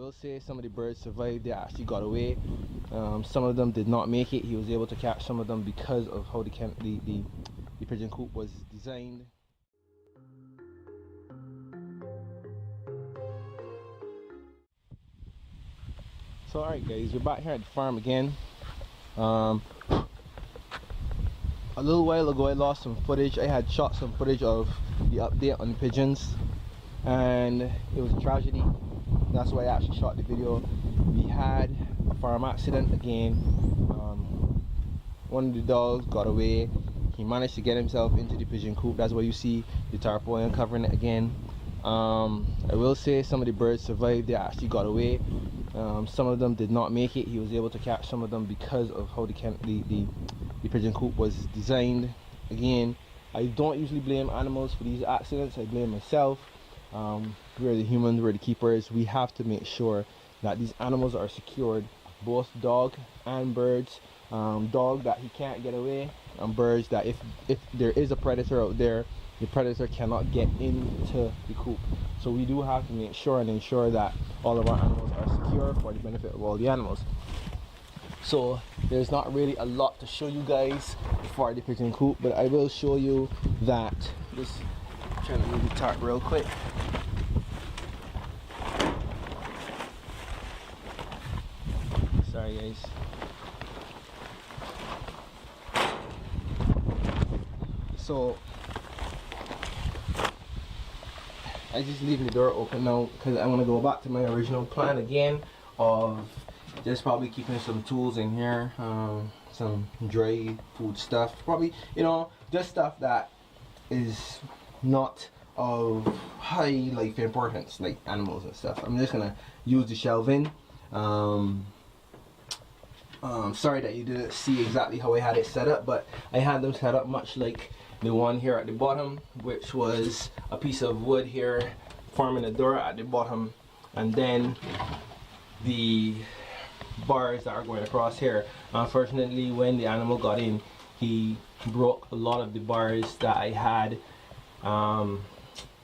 will say some of the birds survived. They actually got away. Some of them did not make it. He was able to catch some of them because of how the pigeon coop was designed. So alright guys, we're back here at the farm again. A little while ago I lost some footage. I had shot some footage of the update on the pigeons, and it was a tragedy. That's why I actually shot the video. We had a farm accident again. One of the dogs got away. He managed to get himself into the pigeon coop. That's why you see the tarpaulin covering it again. I will say some of the birds survived. They actually got away. Some of them did not make it. He was able to catch some of them because of how the pigeon coop was designed. Again, I don't usually blame animals for these accidents. I blame myself. We're the humans, we're the keepers. We have to make sure that these animals are secured, both dog and birds. Dog that he can't get away, and birds that if there is a predator out there, the predator cannot get into the coop. So we do have to make sure and ensure that all of our animals are secure for the benefit of all the animals. So there's not really a lot to show you guys for the pigeon coop, but I will show you that. Just trying to move the tarp real quick. Sorry guys. So I just leaving the door open now because I want to go back to my original plan again of just probably keeping some tools in here, some dry food stuff, probably, you know, just stuff that is not of high life importance, like animals and stuff. I'm just gonna use the shelving. Sorry that you didn't see exactly how I had it set up, but I had them set up much like the one here at the bottom, which was a piece of wood here forming a door at the bottom, and then the bars that are going across here. Unfortunately, when the animal got in, he broke a lot of the bars that I had,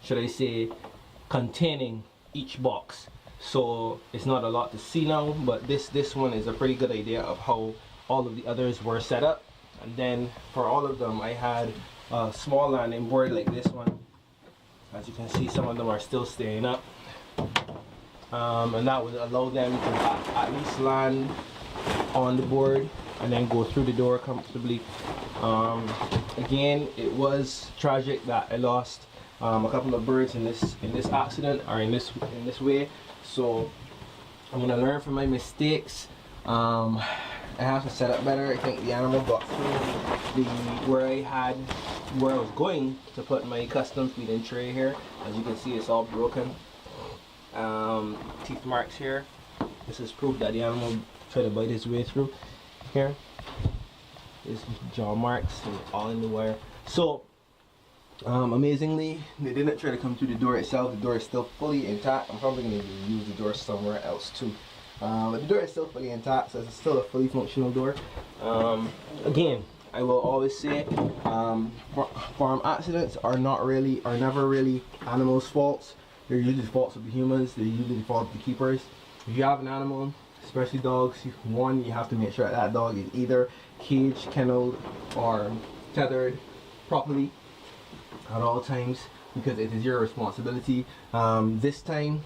should I say, containing each box. So it's not a lot to see now, but this one is a pretty good idea of how all of the others were set up. And then for all of them, I had a small landing board like this one. As you can see, some of them are still staying up, and that would allow them to at least land on the board and then go through the door comfortably. Again, it was tragic that I lost a couple of birds in this accident, or in this way. So I'm gonna learn from my mistakes. I have to set up better. I think the animal got through where I was going to put my custom feeding tray here. As you can see, it's all broken. Teeth marks here. This is proof that the animal tried to bite his way through here. There's jaw marks and all in the wire. So amazingly, they didn't try to come through the door itself. The door is still fully intact. I'm probably going to use the door somewhere else too. But the door is still fully intact, so it's still a fully functional door. Again, I will always say, farm accidents are never really animals' faults. They're usually the faults of the humans. They're usually the fault of the keepers. If you have an animal, especially dogs, one, you have to make sure that dog is either caged, kenneled, or tethered properly at all times, because it is your responsibility. This time,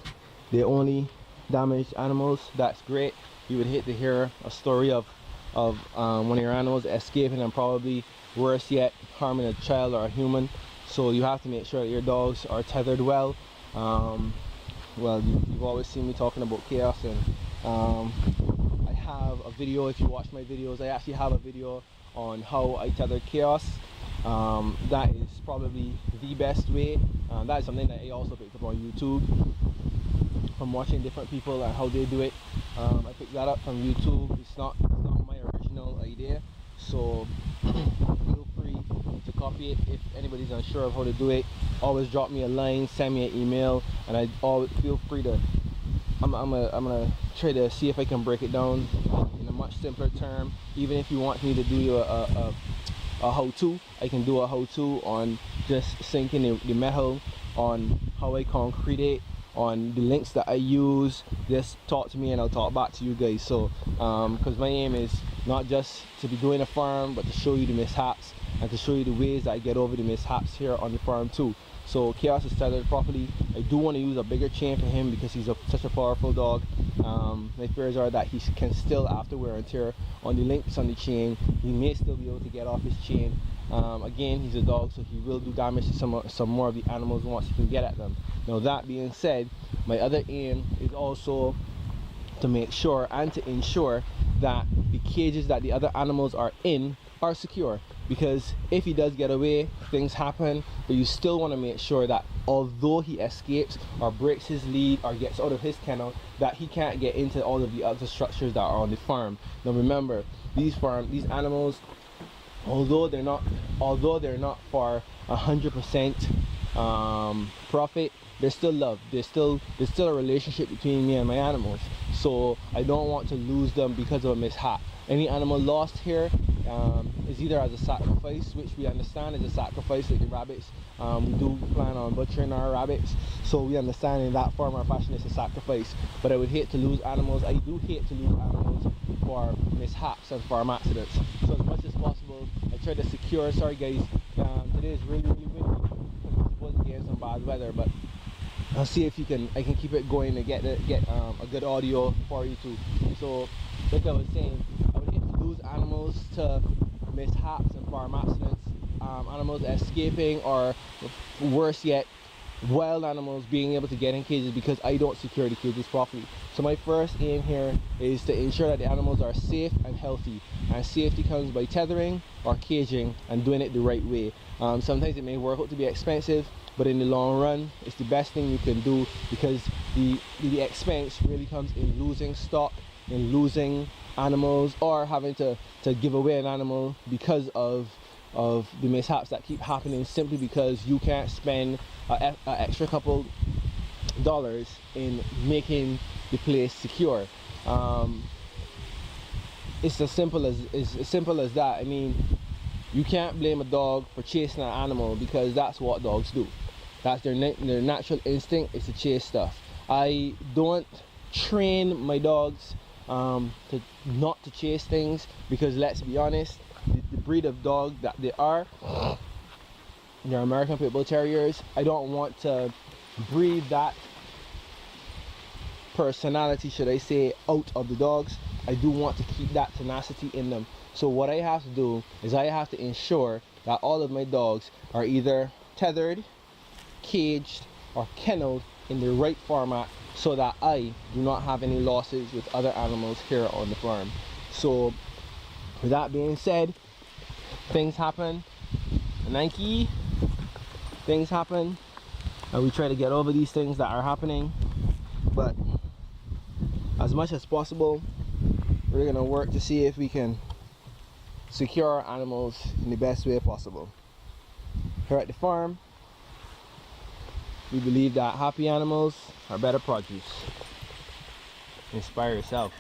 they only damaged animals. That's great. You would hate to hear a story of one of your animals escaping, and probably worse yet, harming a child or a human. So you have to make sure that your dogs are tethered well. Well, you've always seen me talking about chaos, and I have a video. If you watch my videos, I actually have a video on how I tether chaos. That is probably the best way. That is something that I also picked up on YouTube from watching different people and how they do it. I picked that up from YouTube. It's not my original idea, so feel free to copy it. If anybody's unsure of how to do it, always drop me a line, send me an email, and I always feel free to. I'm gonna try to see if I can break it down in a much simpler term. Even if you want me to do a how-to, I can do a how-to on just sinking the metal, on how I concrete it, on the links that I use. Just talk to me and I'll talk back to you guys. So because my aim is not just to be doing a farm, but to show you the mishaps and to show you the ways that I get over the mishaps here on the farm too. So Chaos is tethered properly. I do want to use a bigger chain for him because he's such a powerful dog. My fears are that he can still, after wear and tear on the links on the chain, he may still be able to get off his chain. Again, he's a dog, so he will do damage to some more of the animals once he can get at them. Now that being said, my other aim is also to make sure and to ensure that the cages that the other animals are in are secure, because if he does get away, things happen, but you still want to make sure that although he escapes or breaks his lead or gets out of his kennel, that he can't get into all of the other structures that are on the farm. Now remember, these animals, although they're not for 100% profit, there's still love. There's still a relationship between me and my animals. So I don't want to lose them because of a mishap. Any animal lost here is either as a sacrifice, which we understand is a sacrifice, like the rabbits. We do plan on butchering our rabbits, so we understand in that form or fashion it's a sacrifice. But I would hate to lose animals. I do hate to lose animals for mishaps and farm accidents. So as much as possible, I try to secure. Sorry guys, today is really windy because we're supposed to get some bad weather, but I'll see if I can keep it going to get a good audio for you too. So like I was saying, I would hate to lose animals to mishaps and farm accidents, animals escaping, or worse yet, wild animals being able to get in cages because I don't secure the cages properly. So my first aim here is to ensure that the animals are safe and healthy, and safety comes by tethering or caging and doing it the right way. Sometimes it may work out to be expensive, but in the long run it's the best thing you can do, because the expense really comes in losing stock, in losing animals, or having to give away an animal because of the mishaps that keep happening, simply because you can't spend an extra couple dollars in making the place secure. It's as simple as that. I mean, you can't blame a dog for chasing an animal, because that's what dogs do. That's their natural instinct, is to chase stuff. I don't train my dogs not to chase things, because let's be honest, the breed of dog that they are, they're American Pit Bull Terriers. I don't want to breed that personality, should I say, out of the dogs. I do want to keep that tenacity in them. So what I have to do is I have to ensure that all of my dogs are either tethered, caged, or kenneled in the right format, so that I do not have any losses with other animals here on the farm. So with that being said, things happen, Nike, things happen, and we try to get over these things that are happening. But as much as possible, we're gonna work to see if we can secure our animals in the best way possible. Here at the farm, we believe that happy animals are better produce. Inspire yourself.